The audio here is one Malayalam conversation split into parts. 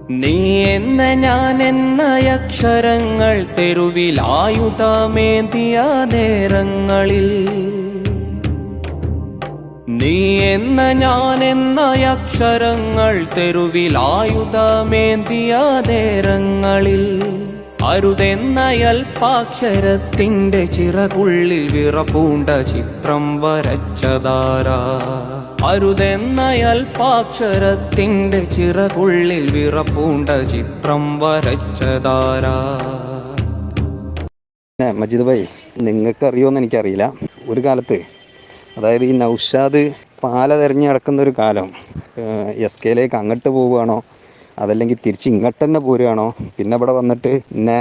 നീ എന്ന ഞാൻ എന്ന അക്ഷരങ്ങൾ തെരുവിലായുധമേന്തിയ നേരങ്ങളിൽ, നീ എന്ന ഞാൻ എന്ന അക്ഷരങ്ങൾ തെരുവിലായുധമേന്തിയ നേരങ്ങളിൽ, അരുതെന്ന അല്പാക്ഷരത്തിന്റെ ചിറകുള്ളിൽ വിറപൂണ്ട ചിത്രം വരച്ചതാരാ? അരുതെന്ന അല്പാക്ഷരത്തിന്റെ ചിറകുള്ളിൽ വിറപൂണ്ട ചിത്രം വരച്ചതാരാ? മജീദ് ഭായി, നിങ്ങൾക്ക് അറിയുമെന്ന് എനിക്കറിയില്ല. ഒരു കാലത്ത്, അതായത് ഈ നൗഷാദ് പാല തെരഞ്ഞു നടക്കുന്ന ഒരു കാലം, എസ് കെയിലേക്ക് അങ്ങോട്ട് പോവുകയാണോ അതല്ലെങ്കിൽ തിരിച്ച് ഇങ്ങോട്ട് തന്നെ പോരുകയാണോ, പിന്നെ ഇവിടെ വന്നിട്ട് എന്നെ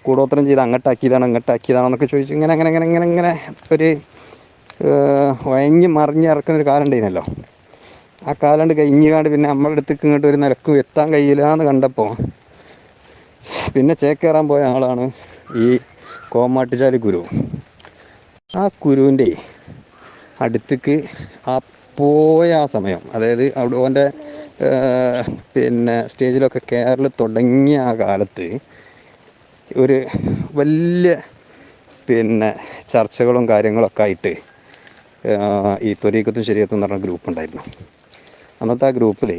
കൂടോത്രം ചെയ്ത് അങ്ങോട്ടാക്കിയതാണോ എന്നൊക്കെ ചോദിച്ചു ഇങ്ങനെ അങ്ങനെ അങ്ങനെ ഇങ്ങനെ ഇങ്ങനെ ഒരു വയഞ്ഞ് മറിഞ്ഞിറക്കുന്ന ഒരു കാലം ഉണ്ടായിരുന്നല്ലോ. ആ കാലം കഴിഞ്ഞാണ്ട് പിന്നെ നമ്മളുടെ അടുത്തേക്ക് ഇങ്ങോട്ട് ഒരു നിരക്കും എത്താൻ കഴിയില്ല എന്ന് കണ്ടപ്പോൾ പിന്നെ ചേക്കേറാൻ പോയ ആളാണ് ഈ കോമാട്ടുചാലി ഗുരു. ആ ഗുരുവിൻ്റെ അടുത്തേക്ക് പോയ ആ സമയം, അതായത് അവിടെ ഓൻ്റെ പിന്നെ സ്റ്റേജിലൊക്കെ കയറൽ തുടങ്ങിയ ആ കാലത്ത് ഒരു വലിയ പിന്നെ ചർച്ചകളും കാര്യങ്ങളൊക്കെ ആയിട്ട് ഈ ത്വരീഖത്തും ശരീഅത്തും എന്ന് പറഞ്ഞ ഗ്രൂപ്പ് ഉണ്ടായിരുന്നു. അന്നത്തെ ആ ഗ്രൂപ്പിൽ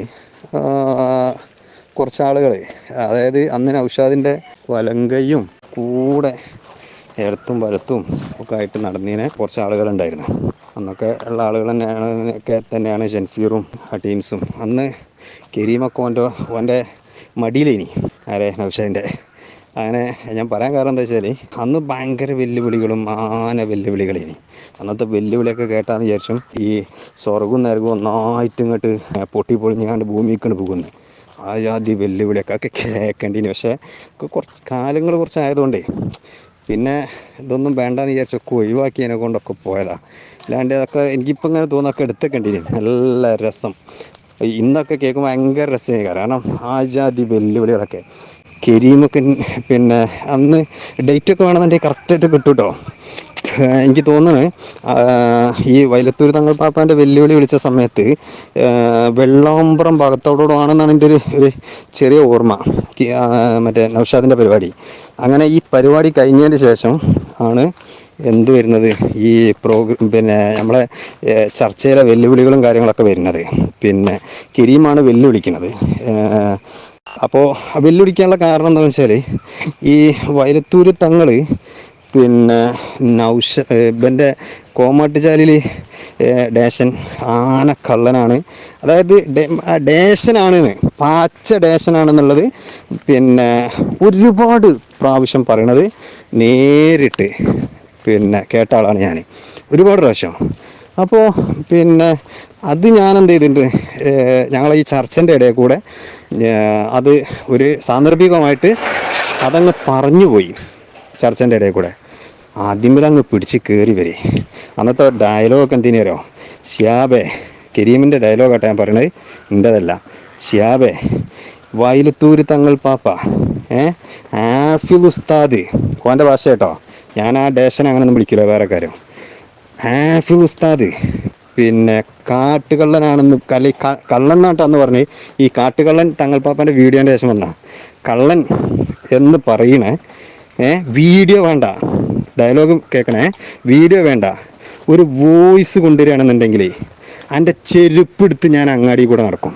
കുറച്ചാളുകൾ, അതായത് അന്ന് നൗഷാദിൻ്റെ വലങ്കയും കൂടെ ഇടത്തും വലത്തും ഒക്കെ ആയിട്ട് നടന്നതിന് കുറച്ച് ആളുകളുണ്ടായിരുന്നു. അന്നൊക്കെ ഉള്ള ആളുകൾ തന്നെയാണ് ഷെൻഫീറും ടീംസും. അന്ന് കരീമൊക്കെ ഓൻ്റെ മടിയിലേനി, ആരെ നൗഷാദിൻ്റെ. അങ്ങനെ ഞാൻ പറയാൻ കാരണം എന്താ വെച്ചാൽ അന്ന് ഭയങ്കര വെല്ലുവിളികളും വെല്ലുവിളികളേനി. അന്നത്തെ വെല്ലുവിളിയൊക്കെ കേട്ടാന്ന് വിചാരിച്ചും ഈ സ്വർഗവും നരകവും ഒന്നായിട്ട് ഇങ്ങോട്ട് പൊട്ടിപ്പൊളിഞ്ഞാണ്ട് ഭൂമിക്കാണ് പോകുന്നത്. ആ ജാതി വെല്ലുവിളിയൊക്കെ കേൾക്കേണ്ടിന്. പക്ഷേ കുറച്ച് കാലങ്ങൾ കുറച്ചായതുകൊണ്ടേ പിന്നെ ഇതൊന്നും വേണ്ടെന്ന് വിചാരിച്ചൊക്കെ ഒഴിവാക്കിയതിനെ കൊണ്ടൊക്കെ പോയതാണ്. അല്ലാണ്ട് അതൊക്കെ എനിക്കിപ്പോൾ ഇങ്ങനെ തോന്നുന്നൊക്കെ എടുത്തേക്കേണ്ടിന്. നല്ല രസം. ഇന്നൊക്കെ കേൾക്കുമ്പോൾ ഭയങ്കര രസമായി. കാരണം ആ ജാതി വെല്ലുവിളികളൊക്കെ കരീമൊക്കെ പിന്നെ അന്ന് ഡേറ്റൊക്കെ വേണമെന്നുണ്ടെങ്കിൽ കറക്റ്റായിട്ട് കിട്ടും കേട്ടോ. എനിക്ക് തോന്നുന്നത് ഈ വൈലത്തൂർ തങ്ങൾ പാപ്പാൻ്റെ വെല്ലുവിളി വിളിച്ച സമയത്ത് വെള്ളാമ്പ്രം ഭാഗത്തോടാണെന്നാണ് എൻ്റെ ഒരു ചെറിയ ഓർമ്മ. മറ്റേ നൗഷാദിൻ്റെ പരിപാടി. അങ്ങനെ ഈ പരിപാടി കഴിഞ്ഞതിന് ശേഷം ആണ് എന്ത് വരുന്നത്, ഈ പിന്നെ നമ്മളെ ചർച്ചയിലെ വെല്ലുവിളികളും കാര്യങ്ങളൊക്കെ വരുന്നത്. പിന്നെ കരീമാണ് വെല്ലുവിളിക്കുന്നത്. അപ്പോൾ വെല്ലുവിളിക്കാനുള്ള കാരണം എന്താണെന്ന് വെച്ചാൽ ഈ വൈലത്തൂർ തങ്ങൾ പിന്നെ ഇവൻ്റെ കോമാട്ടുചാലിൽ ഡേഷൻ ആനക്കള്ളനാണ്, അതായത് ഡേഷനാണെന്ന്, പാച്ച ഡേഷനാണെന്നുള്ളത് പിന്നെ ഒരുപാട് പ്രാവശ്യം പറയണത് നേരിട്ട് പിന്നെ കേട്ട ആളാണ് ഞാൻ, ഒരുപാട് പ്രാവശ്യം. അപ്പോൾ പിന്നെ അത് ഞാൻ എന്ത് ചെയ്തിട്ടുണ്ട്, ഞങ്ങളെ ഈ ചർച്ചൻ്റെ ഇടയിൽ കൂടെ അത് ഒരു സാന്ദർഭികമായിട്ട് അതങ്ങ് പറഞ്ഞുപോയി. ചർച്ചൻ്റെ ഇടയിൽ കൂടെ ആദ്യമേലങ്ങ് പിടിച്ച് കയറി വരെ. അന്നത്തെ ഡയലോഗൊക്കെ എന്തിനോ ഷിയാബേ, കരീമിൻ്റെ ഡയലോഗാട്ടെ ഞാൻ പറയണത്, എൻ്റെതല്ല. ഷിയാബേ, വൈലത്തൂർ തങ്ങൾ പാപ്പ, ആഫിൽ ഉസ്താദ്, ഓൻ്റെ ഭാഷ കേട്ടോ, ഞാൻ ആ ഡേഷൻ അങ്ങനെയൊന്നും വിളിക്കില്ല, വേറെ കാര്യം. ആഫിൽ ഉസ്താദ് പിന്നെ കാട്ടുകള്ളനാണെന്ന് കള്ളൻ നാട്ടാന്ന് പറഞ്ഞ് ഈ കാട്ടുകള്ളൻ തങ്ങൾ പാപ്പാൻ്റെ വീഡിയോൻ്റെ ശേഷം വന്ന കള്ളൻ എന്ന് പറയണേ. വീഡിയോ വേണ്ട, ഡയലോഗ് കേൾക്കണേ, വീഡിയോ വേണ്ട, ഒരു വോയിസ് കൊണ്ടുവരികയാണെന്നുണ്ടെങ്കിൽ എൻ്റെ ചെരുപ്പെടുത്ത് ഞാൻ അങ്ങാടി കൂടെ നടക്കും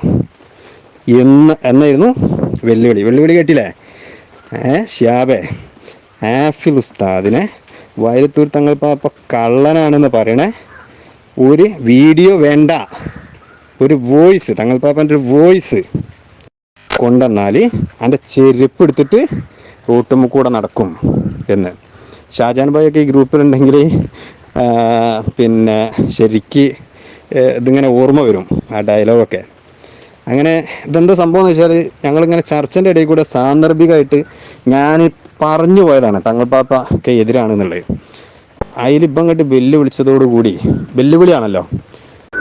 എന്നായിരുന്നു വെല്ലുവിളി കേട്ടില്ലേ? ഷിയാബേ, ആഫിൽ ഉസ്താദിനെ വൈലത്തൂർ തങ്ങൾ പാപ്പ കള്ളനാണെന്ന് പറയണേ, ഒരു വീഡിയോ വേണ്ട, ഒരു വോയിസ്, തങ്ങൾ പാപ്പൻ്റെ ഒരു വോയിസ് കൊണ്ടുവന്നാൽ എൻ്റെ ചെരുപ്പ് എടുത്തിട്ട് റോട്ടുമ്മ കൂടെ നടക്കും എന്ന്. ഷാജാൻ ഭായിയൊക്കെ ഈ ഗ്രൂപ്പിലുണ്ടെങ്കിൽ പിന്നെ ശരിക്ക് ഇതിങ്ങനെ ഓർമ്മ വരും ആ ഡയലോഗൊക്കെ. അങ്ങനെ ഇതെന്താ സംഭവം എന്ന് വെച്ചാൽ ഞങ്ങളിങ്ങനെ ചർച്ചൻ്റെ ഇടയിൽ കൂടെ സാന്ദർഭികമായിട്ട് ഞാൻ പറഞ്ഞു പോയതാണ് തങ്ങൾ പാപ്പ ഒക്കെ എതിരാണെന്നുള്ളത്. അതിലിപ്പം അങ്ങോട്ട് വെല്ലുവിളിച്ചതോടുകൂടി, വെല്ലുവിളിയാണല്ലോ,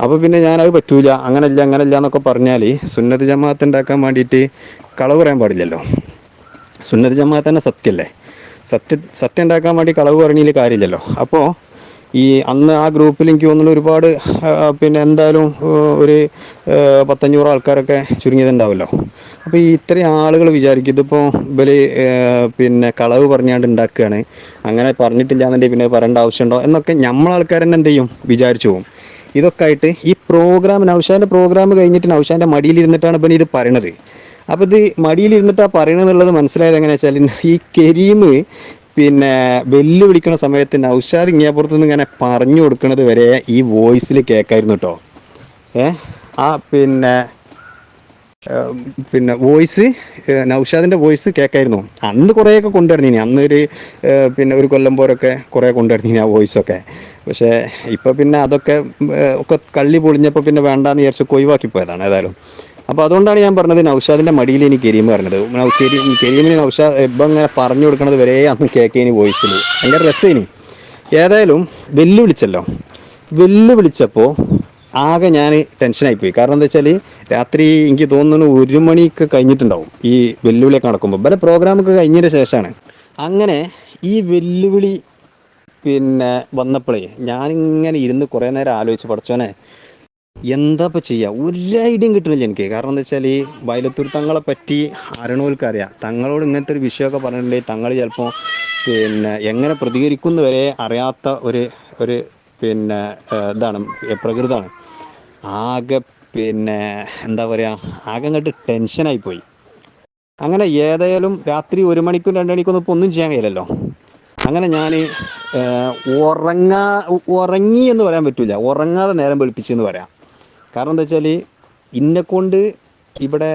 അപ്പോൾ പിന്നെ ഞാനത് പറ്റൂല, അങ്ങനല്ല എന്നൊക്കെ പറഞ്ഞാൽ സുന്നത്ത് ജമാഅത്ത് ഉണ്ടാക്കാൻ വേണ്ടിയിട്ട് കളവ് പറയാൻ പാടില്ലല്ലോ. സുന്നത്ത് ജമാഅത്ത് തന്നെ സത്യമല്ലേ, സത്യം ഉണ്ടാക്കാൻ വേണ്ടി കളവ് പറഞ്ഞതിൽ കാര്യമില്ലല്ലോ. അപ്പോൾ ഈ അന്ന് ആ ഗ്രൂപ്പിൽ എനിക്ക് തോന്നുന്നു ഒരുപാട് പിന്നെ എന്തായാലും ഒരു 100-500 ആൾക്കാരൊക്കെ ചുരുങ്ങിയതുണ്ടാവുമല്ലോ. അപ്പോൾ ഈ ഇത്രയും ആളുകൾ വിചാരിക്കും ഇതിപ്പോൾ ഇവര് പിന്നെ കളവ് പറഞ്ഞാണ്ട് ഉണ്ടാക്കുകയാണ്, അങ്ങനെ പറഞ്ഞിട്ടില്ല എന്നുണ്ടെങ്കിൽ പിന്നെ പറയേണ്ട ആവശ്യമുണ്ടോ എന്നൊക്കെ നമ്മളാൾക്കാർ തന്നെ എന്ത് ചെയ്യും, വിചാരിച്ചു പോകും. ഇതൊക്കെ ആയിട്ട് ഈ പ്രോഗ്രാം നൗഷാൻ്റെ പ്രോഗ്രാം കഴിഞ്ഞിട്ട് നൗഷാൻ്റെ മടിയിലിരുന്നിട്ടാണ് ഇവൻ ഇത് പറയണത്. അപ്പോൾ ഇത് മടിയിലിരുന്നിട്ടാണ് പറയണമെന്നുള്ളത് മനസ്സിലായത് എങ്ങനെയാണെന്ന് വെച്ചാൽ, ഈ കരീം പിന്നെ വെല്ലുവിളിക്കുന്ന സമയത്ത് നൗഷാദ് ഇങ്ങേപ്പുറത്തുനിന്ന് ഇങ്ങനെ പറഞ്ഞു കൊടുക്കുന്നത് വരെ ഈ വോയിസിൽ കേൾക്കായിരുന്നു കേട്ടോ. ആ പിന്നെ വോയിസ് നൗഷാദിൻ്റെ വോയിസ് കേൾക്കായിരുന്നു. അന്ന് കുറേയൊക്കെ കൊണ്ടുവരുന്നീനി, അന്നൊരു പിന്നെ ഒരു കൊല്ലം പോലൊക്കെ കുറേ കൊണ്ടുവരുന്നീനി ആ വോയിസൊക്കെ. പക്ഷേ ഇപ്പോൾ പിന്നെ അതൊക്കെ ഒക്കെ കള്ളി പൊളിഞ്ഞപ്പോൾ പിന്നെ വേണ്ടാന്ന് വിചാരിച്ച് ഒഴിവാക്കി പോയതാണ് ഏതായാലും. അപ്പോൾ അതുകൊണ്ടാണ് ഞാൻ പറഞ്ഞത് നൗഷാദിൻ്റെ മടിയിൽ ഇനി കരീം പറഞ്ഞത്. കരീമിന് നൗഷാദ് ഇപ്പം ഇങ്ങനെ പറഞ്ഞു കൊടുക്കുന്നത് വരെ അന്ന് കേൾക്കേനി വോയിസിൽ, ഭയങ്കര രസേനി. ഏതായാലും വെല്ലുവിളിച്ചപ്പോൾ ആകെ ഞാൻ ടെൻഷനായിപ്പോയി. കാരണം എന്താ വെച്ചാൽ രാത്രി എനിക്ക് തോന്നുന്നു 1 മണിയൊക്കെ കഴിഞ്ഞിട്ടുണ്ടാവും ഈ വെല്ലുവിളിയൊക്കെ നടക്കുമ്പോൾ. പല പ്രോഗ്രാമൊക്കെ കഴിഞ്ഞതിന് ശേഷമാണ്. അങ്ങനെ ഈ വെല്ലുവിളി പിന്നെ വന്നപ്പോഴേ ഞാനിങ്ങനെ ഇരുന്ന് കുറേ നേരം ആലോചിച്ച്, പഠിച്ചോനെ എന്താ ഇപ്പോൾ ചെയ്യുക, ഒരു ഐഡിയയും കിട്ടുന്നില്ല എനിക്ക്. കാരണം എന്താ വെച്ചാൽ വയലത്തൂർ തങ്ങളെ പറ്റി അറിയണവർക്കറിയാം, തങ്ങളോട് ഇങ്ങനത്തെ ഒരു വിഷയമൊക്കെ പറഞ്ഞിട്ടുണ്ടെങ്കിൽ തങ്ങൾ ചിലപ്പോൾ പിന്നെ എങ്ങനെ പ്രതികരിക്കുന്ന വരെ അറിയാത്ത ഒരു പിന്നെ ഇതാണ്, പ്രകൃതമാണ്. ആകെ പിന്നെ എന്താ പറയുക, ആകെ അങ്ങോട്ട് ടെൻഷനായിപ്പോയി. അങ്ങനെ ഏതായാലും രാത്രി 1 മണിക്കും 2 മണിക്കൊന്നും ഇപ്പോൾ ഒന്നും ചെയ്യാൻ കഴിയില്ലല്ലോ. അങ്ങനെ ഞാൻ ഉറങ്ങി എന്ന് പറയാൻ പറ്റില്ല, ഉറങ്ങാതെ നേരം വെളുപ്പിച്ചെന്ന് പറയാം. കാരണം എന്താ വെച്ചാൽ ഇന്നെക്കൊണ്ട് ഇവിടെ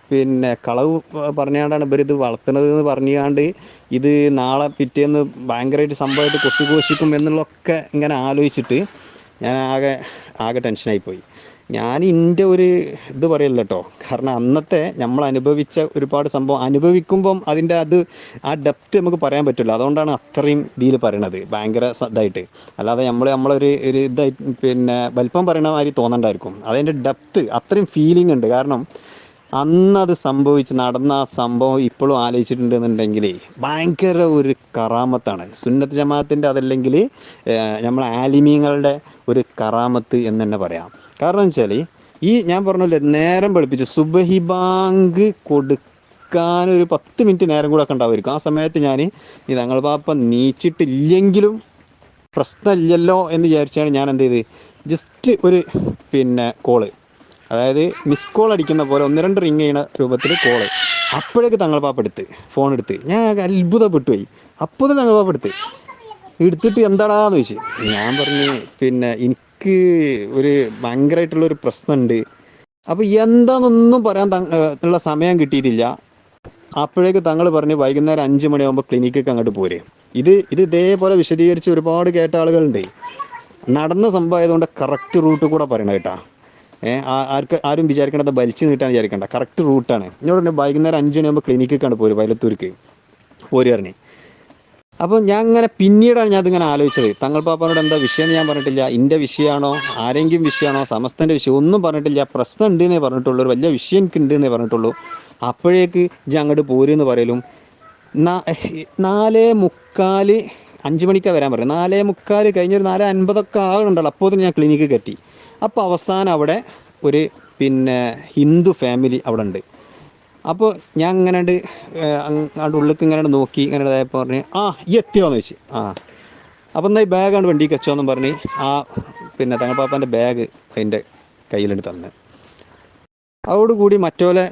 പിന്നെ കളവ് പറഞ്ഞുകൊണ്ടാണ് ഇവരിത് വളർത്തുന്നത് എന്ന് പറഞ്ഞുകൊണ്ട് ഇത് നാളെ പിറ്റേന്ന് ഭയങ്കരമായിട്ട് സംഭവമായിട്ട് കൊത്തിഘോഷിക്കും എന്നുള്ളതൊക്കെ ഇങ്ങനെ ആലോചിച്ചിട്ട് ഞാൻ ആകെ ടെൻഷനായിപ്പോയി. ഞാൻ എൻ്റെ ഒരു ഇത് പറയല്ല കേട്ടോ. കാരണം അന്നത്തെ നമ്മൾ അനുഭവിച്ച ഒരുപാട് സംഭവം അനുഭവിക്കുമ്പം അതിൻ്റെ ആ ഡെപ്ത് നമുക്ക് പറയാൻ പറ്റില്ല. അതുകൊണ്ടാണ് അത്രയും ഇതിൽ പറയണത്, ഭയങ്കര ഇതായിട്ട്. അല്ലാതെ നമ്മളൊരു ഇതായി പിന്നെ വലിപ്പം പറയണ മാതിരി തോന്നണ്ടായിരിക്കും. അതിൻ്റെ ഡെപ്ത് അത്രയും ഫീലിംഗ് ഉണ്ട്. കാരണം അന്നത് നടന്ന ആ സംഭവം ഇപ്പോഴും ആലോചിച്ചിട്ടുണ്ടെന്നുണ്ടെങ്കിൽ ഭയങ്കര ഒരു കറാമത്താണ്. സുന്നത്ത് ജമാഅത്തിൻ്റെ അതല്ലെങ്കിൽ നമ്മൾ ആലിമീങ്ങളുടെ ഒരു കറാമത്ത് എന്ന് തന്നെ പറയാം. കാരണം വെച്ചാൽ ഈ ഞാൻ പറഞ്ഞല്ലോ നേരം വെളുപ്പിച്ച് സുബഹി ബാങ്ക് കൊടുക്കാനൊരു 10 മിനിറ്റ് നേരം കൂടെ ഒക്കെ ഉണ്ടാവുമായിരിക്കും. ആ സമയത്ത് ഞാൻ ഈ തങ്ങൾ പാപ്പ നീച്ചിട്ടില്ലെങ്കിലും പ്രശ്നമില്ലല്ലോ എന്ന് വിചാരിച്ചാണ് ഞാൻ എന്ത് ചെയ്ത്, ജസ്റ്റ് ഒരു പിന്നെ കോള്, അതായത് മിസ് കോൾ അടിക്കുന്ന പോലെ 1-2 റിങ് ചെയ്യുന്ന രൂപത്തിൽ കോള്. അപ്പോഴേക്ക് തങ്ങൾ പാപ്പ ഫോൺ എടുത്ത് ഞാൻ അത്ഭുതപ്പെട്ടു പോയി. അപ്പോൾ തങ്ങൾ പാപ്പ എടുത്തിട്ട് എന്താടാന്ന് ചോദിച്ചു. ഞാൻ പറഞ്ഞു പിന്നെ എനിക്ക് ഒരു ഭയങ്കരമായിട്ടുള്ളൊരു പ്രശ്നമുണ്ട്. അപ്പോൾ എന്താണെന്നൊന്നും പറയാൻ ഉള്ള സമയം കിട്ടിയിട്ടില്ല. അപ്പോഴേക്ക് തങ്ങൾ പറഞ്ഞ് വൈകുന്നേരം 5 മണിയാകുമ്പോൾ ക്ലിനിക്കൊക്കെ അങ്ങോട്ട് പോരെ. ഇത് ഇതേപോലെ വിശദീകരിച്ച് ഒരുപാട് കേട്ട ആളുകളുണ്ട്. നടന്ന സംഭവം ആയതുകൊണ്ട് കറക്റ്റ് റൂട്ട് കൂടെ പറയണം കേട്ടാ. ആരും വിചാരിക്കേണ്ടത് വലിച്ചു നീട്ടാൻ വിചാരിക്കേണ്ട, കറക്റ്റ് റൂട്ടാണ്. എന്നോട് തന്നെ വൈകുന്നേരം 5 മണിയാകുമ്പോൾ ക്ലിനിക്കൊക്കെയാണ് പോരും, വയലത്തൂർക്ക് പോര് പറഞ്ഞ്. അപ്പോൾ ഞാൻ ഇങ്ങനെ പിന്നീടാണ് ഞാൻ അതിങ്ങനെ ആലോചിച്ചത്, തങ്ങൾ പാപ്പാനോട് എന്താ വിഷയം എന്ന് ഞാൻ പറഞ്ഞിട്ടില്ല. എൻ്റെ വിഷയമാണോ ആരെങ്കിലും വിഷയമാണോ സമസ്തൻ്റെ വിഷയം ഒന്നും പറഞ്ഞിട്ടില്ല. പ്രശ്നം ഉണ്ടെന്നേ പറഞ്ഞിട്ടുള്ളൂ, ഒരു വലിയ വിഷയം എനിക്ക് ഉണ്ടെന്നേ പറഞ്ഞിട്ടുള്ളൂ. അപ്പോഴേക്ക് ഞാൻ അങ്ങോട്ട് പോരെന്ന് പറയലും 4:45 5 മണിക്കാണ് വരാൻ പറയും. 4:45 കഴിഞ്ഞൊരു 4:50 ആകുന്നുണ്ടല്ലോ. അപ്പോൾ ഞാൻ ക്ലിനിക്ക് കെട്ടി. അപ്പോൾ അവസാനം അവിടെ ഒരു പിന്നെ ഹിന്ദു ഫാമിലി അവിടെ ഉണ്ട്. അപ്പോൾ ഞാൻ ഇങ്ങനെ അങ്ങോട്ട് ഉള്ളിലേക്ക് ഇങ്ങനെ നോക്കി, ഇങ്ങനെ ഇതായപ്പോൾ പറഞ്ഞ് ഈ എത്തിയോന്ന് ചോദിച്ചു. അപ്പോൾ എന്നാൽ ഈ ബാഗാണ് വണ്ടിക്ക് വെച്ചോന്നും പറഞ്ഞ് പിന്നെ തങ്ങൾ പാപ്പാൻ്റെ ബാഗ് അതിൻ്റെ കയ്യിലെടുത്ത് തന്ന്. അതോടുകൂടി മറ്റോലെ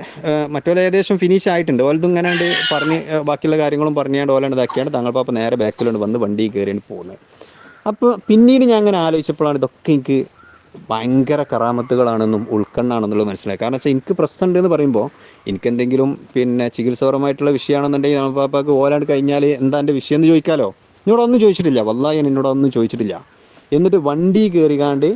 ഏകദേശം ഫിനിഷ് ആയിട്ടുണ്ട്. ഓലതും ഇങ്ങനെ പറഞ്ഞ് ബാക്കിയുള്ള കാര്യങ്ങളും പറഞ്ഞാണ്ട് ഓലാണ്ട് ഇതാക്കിയാണ് തങ്ങൾ പാപ്പ നേരെ ബാക്കിലുണ്ട് വന്ന് വണ്ടി കയറിയാണ് പോകുന്നത്. അപ്പോൾ പിന്നീട് ഞാൻ അങ്ങനെ ആലോചിച്ചപ്പോഴാണ് ഇതൊക്കെ എനിക്ക് ഭയങ്കര കറാമത്തുകളാണെന്നും ഉൾക്കണ്ണാണെന്നുള്ളത് മനസ്സിലായി. കാരണം വെച്ചാൽ എനിക്ക് പ്രശ്നമുണ്ട് എന്ന് പറയുമ്പോൾ എനിക്കെന്തെങ്കിലും പിന്നെ ചികിത്സാപരമായിട്ടുള്ള വിഷയമാണെന്നുണ്ടെങ്കിൽ തങ്ങൾ പാപ്പാക്ക് ഓലാണ്ട് കഴിഞ്ഞാൽ എന്താ എൻ്റെ വിഷയം എന്ന് ചോദിക്കാമല്ലോ. എന്നോടൊന്നും ചോദിച്ചിട്ടില്ല, വല്ലാഹി ഞാൻ എന്നോടൊന്നും ചോദിച്ചിട്ടില്ല. എന്നിട്ട് വണ്ടി കയറിക്കാണ്ട്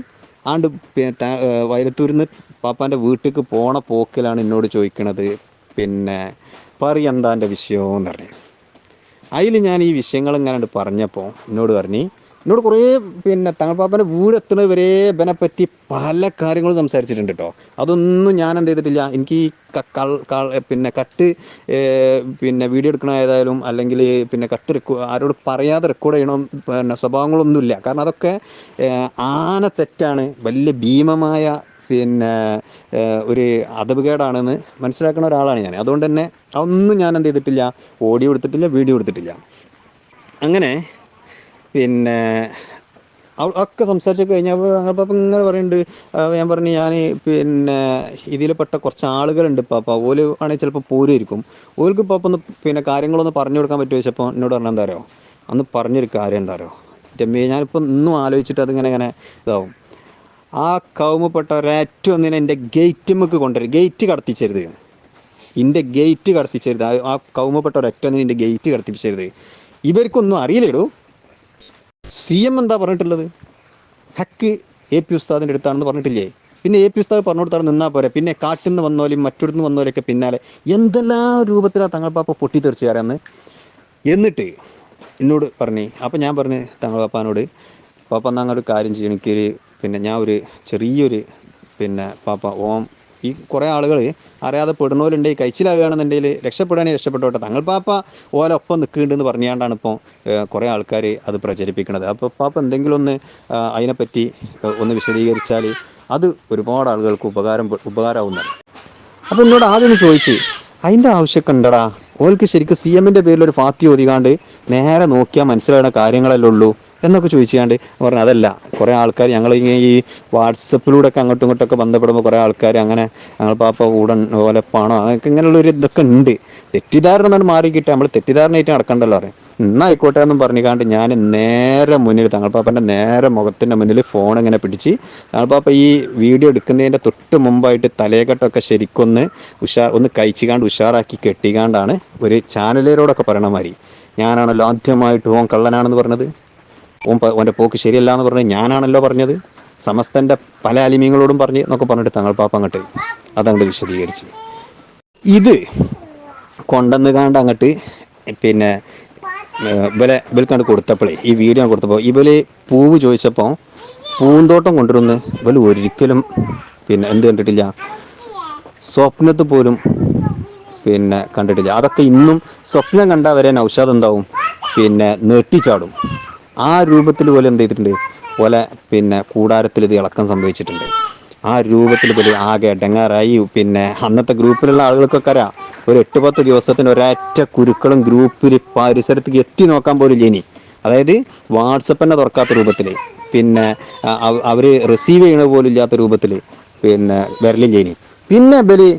വയലത്തൂരിൽ നിന്ന് പാപ്പാൻ്റെ വീട്ടിലേക്ക് പോണ പോക്കിലാണ് എന്നോട് ചോദിക്കണത്, പിന്നെ എന്താ എൻ്റെ വിഷയമെന്ന് പറഞ്ഞു. അതിൽ ഞാൻ ഈ വിഷയങ്ങൾ ഇങ്ങനെ പറഞ്ഞപ്പോൾ എന്നോട് പറഞ്ഞ് എന്നോട് കുറേ പിന്നെ തങ്ങൾപ്പാപ്പൻ്റെ വീട് എത്തുന്നത് വരെ ഇവനെ പറ്റി പല കാര്യങ്ങളും സംസാരിച്ചിട്ടുണ്ട് കേട്ടോ. അതൊന്നും ഞാൻ എന്ത് ചെയ്തിട്ടില്ല. എനിക്ക് ഈ പിന്നെ കട്ട് പിന്നെ വീഡിയോ എടുക്കണ ഏതായാലും അല്ലെങ്കിൽ പിന്നെ കട്ട് ആരോട് പറയാതെ റെക്കോർഡ് ചെയ്യണം പിന്നെ സ്വഭാവങ്ങളൊന്നുമില്ല. കാരണം അതൊക്കെ ആന തെറ്റാണ്, വലിയ ഭീമമായ പിന്നെ ഒരു അദബുകേടാണെന്ന് മനസ്സിലാക്കുന്ന ഒരാളാണ് ഞാൻ. അതുകൊണ്ട് തന്നെ അതൊന്നും ഞാൻ എന്ത് ചെയ്തിട്ടില്ല, ഓഡിയോ എടുത്തിട്ടില്ല, വീഡിയോ എടുത്തിട്ടില്ല. അങ്ങനെ പിന്നെ ഒക്കെ സംസാരിച്ച് കഴിഞ്ഞപ്പോൾ അപ്പം ഇങ്ങനെ പറയുന്നുണ്ട്. ഞാൻ പറഞ്ഞു ഞാൻ പിന്നെ ഇതിൽ പെട്ട കുറച്ച് ആളുകളുണ്ട് പാപ്പ, ഓല് ആണെങ്കിൽ ചിലപ്പോൾ പോരുമായിരിക്കും, ഓർക്ക് പാപ്പ ഒന്ന് പിന്നെ കാര്യങ്ങളൊന്ന് പറഞ്ഞു കൊടുക്കാൻ പറ്റുമോ ചോദിച്ചപ്പോൾ എന്നോട് പറഞ്ഞാൽ എന്താ അറിയോ, അന്ന് പറഞ്ഞൊരു കാര്യം എന്താ അറിയോ രമ്യ, ഞാനിപ്പോൾ ഇന്നും ആലോചിച്ചിട്ട് അതിങ്ങനെ ഇതാവും. ആ കൗമപ്പെട്ട ഒരേറ്റവും ഒന്നിനെ എൻ്റെ ഗേറ്റുമ്മക്ക് കൊണ്ടുവരും, ഗേറ്റ് കടത്തിച്ചരുത്, എൻ്റെ ഗേറ്റ് കടത്തിച്ചരുത്. ആ കൗമപ്പെട്ട ഒരൊറ്റ ഒന്നിനെ എൻ്റെ ഗേറ്റ് കടത്തിപ്പിച്ചരുത്. ഇവർക്കൊന്നും അറിയില്ലേടൂ. CM എന്താ പറഞ്ഞിട്ടുള്ളത്? ഹക്ക് AP ഉസ്താദിൻ്റെ അടുത്താണെന്ന് പറഞ്ഞിട്ടില്ലേ? പിന്നെ AP ഉസ്താദ് പറഞ്ഞു കൊടുത്താൽ നിന്നാൽ പോരെ, പിന്നെ കാട്ടിൽ നിന്ന് വന്നോലും മറ്റൊരുന്ന് വന്നോലൊക്കെ പിന്നാലെ എന്തെല്ലാം രൂപത്തിലാണ് തങ്ങൾ പാപ്പ പൊട്ടിത്തെറിച്ചാരെന്ന്. എന്നിട്ട് എന്നോട് പറഞ്ഞു. അപ്പം ഞാൻ പറഞ്ഞു തങ്ങൾ പാപ്പാനോട്, പാപ്പ എന്നാൽ അങ്ങനെ ഒരു കാര്യം ചെയ്യും, എനിക്കൊരു പിന്നെ ഞാൻ ഒരു ചെറിയൊരു പിന്നെ പാപ്പ ഈ കുറേ ആളുകൾ അറിയാതെ പെടുന്നവരുണ്ടെങ്കിൽ കഴിച്ചിലാകുകയാണെന്നുണ്ടെങ്കിൽ രക്ഷപ്പെടാനേ രക്ഷപ്പെട്ടോട്ടെ, തങ്ങൾ പാപ്പ ഓലൊപ്പം നിൽക്കുന്നുണ്ടെന്ന് പറഞ്ഞുകൊണ്ടാണ് ഇപ്പോൾ കുറേ ആൾക്കാർ അത് പ്രചരിപ്പിക്കുന്നത്. അപ്പോൾ പാപ്പ എന്തെങ്കിലും ഒന്ന് അതിനെപ്പറ്റി ഒന്ന് വിശദീകരിച്ചാൽ അത് ഒരുപാട് ആളുകൾക്ക് ഉപകാരമാവുന്നത്. അപ്പോൾ എന്നോട് ആദ്യം ചോദിച്ച് അതിൻ്റെ ആവശ്യമൊക്കെ ഉണ്ടടാ, ഓൾക്ക് ശരിക്കും CMൻ്റെ പേരിൽ ഒരു ഫാത്തി ഓതികാണ്ട് നേരെ നോക്കിയാൽ മനസ്സിലാകുന്ന കാര്യങ്ങളല്ലേ ഉള്ളൂ എന്നൊക്കെ ചോദിച്ചാണ്ട് പറഞ്ഞു. അതല്ല, കുറേ ആൾക്കാർ ഞങ്ങൾ ഈ വാട്സപ്പിലൂടെയൊക്കെ അങ്ങോട്ടും ഇങ്ങോട്ടൊക്കെ ബന്ധപ്പെടുമ്പോൾ കുറേ ആൾക്കാർ അങ്ങനെ ഞങ്ങൾ പാപ്പ ഉടൻ ഓലപ്പാണോ അങ്ങനെയൊക്കെ ഇങ്ങനെയുള്ളൊരു ഇതൊക്കെ ഉണ്ട്, തെറ്റിദ്ധാരണ എന്നാണ് മാറിക്കിട്ട് നമ്മൾ തെറ്റിദ്ധാരണയായിട്ട് നടക്കണ്ടല്ലോ പറയും. ആയിക്കോട്ടെ എന്നും പറഞ്ഞിക്കാണ്ട് ഞാൻ നേരെ മുന്നിൽ തങ്ങൾ പാപ്പൻ്റെ നേരെ മുഖത്തിൻ്റെ മുന്നിൽ ഫോൺ ഇങ്ങനെ പിടിച്ച് തങ്ങൾ പാപ്പ ഈ വീഡിയോ എടുക്കുന്നതിൻ്റെ തൊട്ട് മുമ്പായിട്ട് തലയെക്കെട്ടൊക്കെ ശരിക്കൊന്ന് ഒന്ന് കഴിച്ചുകാണ്ട് ഉഷാറാക്കി കെട്ടിക്കാണ്ടാണ് ഒരു ചാനലുകാരോടൊക്കെ പറയണ മാതിരി, ഞാനാണല്ലോ ആദ്യമായിട്ട് ഓൻ കള്ളനാണെന്ന് പറഞ്ഞത്, ഓൻ്റെ പോക്ക് ശരിയല്ല എന്ന് പറഞ്ഞത് ഞാനാണല്ലോ പറഞ്ഞത്, സമസ്തൻ്റെ പല അലിമീങ്ങളോടും പറഞ്ഞ് എന്നൊക്കെ പറഞ്ഞിട്ട് തങ്ങൾ പാപ്പ അങ്ങോട്ട് അതങ്ങോട്ട് വിശദീകരിച്ച് ഇത് കൊണ്ടുവന്ന് കാണ്ട് അങ്ങോട്ട് പിന്നെ ഇവൽക്കണ്ട് കൊടുത്തപ്പോഴേ ഈ വീഡിയോ കൊടുത്തപ്പോൾ ഇവല് പൂവ് ചോദിച്ചപ്പോൾ പൂന്തോട്ടം കൊണ്ടുവരുന്ന് ഇവൽ ഒരിക്കലും പിന്നെ എന്ത് കണ്ടിട്ടില്ല, സ്വപ്നത്തിൽ പോലും പിന്നെ കണ്ടിട്ടില്ല. അതൊക്കെ ഇന്നും സ്വപ്നം കണ്ടാൽ വരെ നൗഷാദ് എന്താവും പിന്നെ നെട്ടിച്ചാടും. ആ രൂപത്തിൽ പോലെ എന്ത് ചെയ്തിട്ടുണ്ട്, പോലെ പിന്നെ കൂടാരത്തിൽ ഇത് ഇളക്കം സംഭവിച്ചിട്ടുണ്ട്. ആ രൂപത്തിൽ പോലെ ആകെ ഇടങ്ങാറായി. പിന്നെ അന്നത്തെ ഗ്രൂപ്പിലുള്ള ആളുകൾക്കൊക്കെ അറിയാം, ഒരു 8-10 ദിവസത്തിന് ഒരൊറ്റ കുരുക്കളും ഗ്രൂപ്പിൽ പരിസരത്തേക്ക് എത്തി നോക്കാൻ പോലും ഇനി, അതായത് വാട്സപ്പ് തന്നെ തുറക്കാത്ത രൂപത്തിൽ, പിന്നെ അവർ റിസീവ് ചെയ്യണ പോലും ഇല്ലാത്ത രൂപത്തിൽ പിന്നെ വരലില്ലേനി. പിന്നെ ഇവര്